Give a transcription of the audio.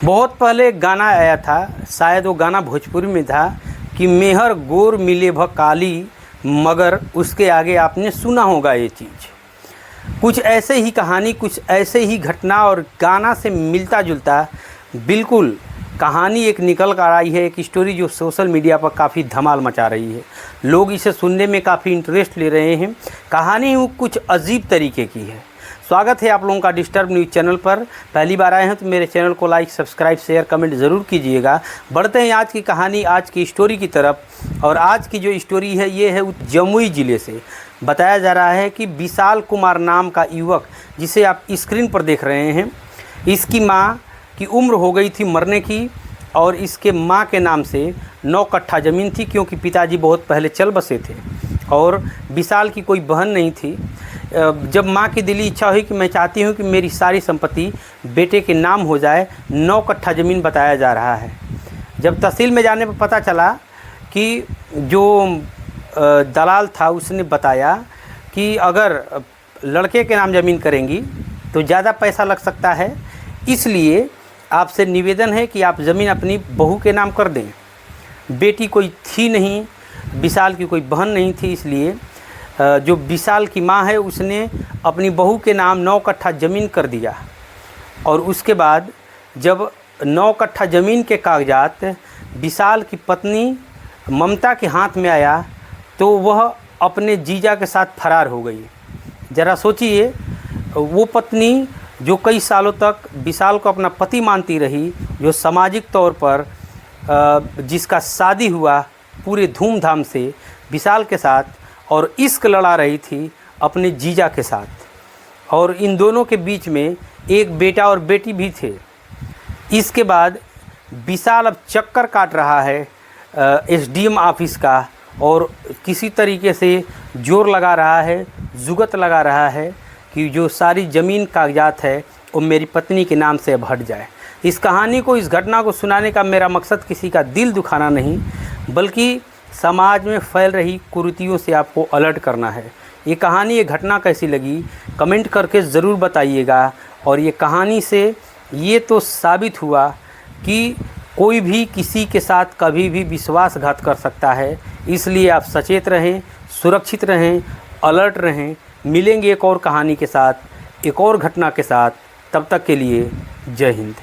बहुत पहले एक गाना आया था, शायद वो गाना भोजपुरी में था कि मेहर गोर मिले भ काली, मगर उसके आगे आपने सुना होगा ये चीज़। कुछ ऐसे ही कहानी, कुछ ऐसे ही घटना और गाना से मिलता जुलता बिल्कुल कहानी एक निकल कर आई है। एक स्टोरी जो सोशल मीडिया पर काफ़ी धमाल मचा रही है। लोग इसे सुनने में काफ़ी इंटरेस्ट ले रहे हैं। कहानी कुछ अजीब तरीके की है। स्वागत है आप लोगों का डिस्टर्ब न्यूज़ चैनल पर। पहली बार आए हैं तो मेरे चैनल को लाइक, सब्सक्राइब, शेयर, कमेंट ज़रूर कीजिएगा। बढ़ते हैं आज की कहानी, आज की स्टोरी की तरफ। और आज की जो स्टोरी है ये है जमुई ज़िले से। बताया जा रहा है कि विशाल कुमार नाम का युवक, जिसे आप स्क्रीन पर देख रहे हैं, इसकी माँ की उम्र हो गई थी मरने की और इसके माँ के नाम से 9 कट्ठा ज़मीन थी, क्योंकि पिताजी बहुत पहले चल बसे थे और विशाल की कोई बहन नहीं थी। जब माँ की दिली इच्छा हुई कि मैं चाहती हूँ कि मेरी सारी संपत्ति बेटे के नाम हो जाए, 9 कट्ठा ज़मीन बताया जा रहा है। जब तहसील में जाने पर पता चला कि जो दलाल था उसने बताया कि अगर लड़के के नाम ज़मीन करेंगी तो ज़्यादा पैसा लग सकता है, इसलिए आपसे निवेदन है कि आप ज़मीन अपनी बहू के नाम कर दें। बेटी कोई थी नहीं, विशाल की कोई बहन नहीं थी, इसलिए जो विशाल की माँ है उसने अपनी बहू के नाम 9 कट्ठा ज़मीन कर दिया। और उसके बाद जब 9 कट्ठा ज़मीन के कागजात विशाल की पत्नी ममता के हाथ में आया तो वह अपने जीजा के साथ फरार हो गई। ज़रा सोचिए, वो पत्नी जो कई सालों तक विशाल को अपना पति मानती रही, जो सामाजिक तौर पर जिसका शादी हुआ पूरे धूमधाम से विशाल के साथ और इश्क लड़ा रही थी अपने जीजा के साथ, और इन दोनों के बीच में एक बेटा और बेटी भी थे। इसके बाद विशाल अब चक्कर काट रहा है एसडीएम ऑफिस का और किसी तरीके से जोर लगा रहा है, जुगत लगा रहा है कि जो सारी ज़मीन कागजात है वो मेरी पत्नी के नाम से अब हट जाए। इस कहानी को, इस घटना को सुनाने का मेरा मकसद किसी का दिल दुखाना नहीं, बल्कि समाज में फैल रही कुरीतियों से आपको अलर्ट करना है। ये कहानी, ये घटना कैसी लगी कमेंट करके ज़रूर बताइएगा। और ये कहानी से ये तो साबित हुआ कि कोई भी किसी के साथ कभी भी विश्वासघात कर सकता है। इसलिए आप सचेत रहें, सुरक्षित रहें, अलर्ट रहें। मिलेंगे एक और कहानी के साथ, एक और घटना के साथ। तब तक के लिए जय हिंद।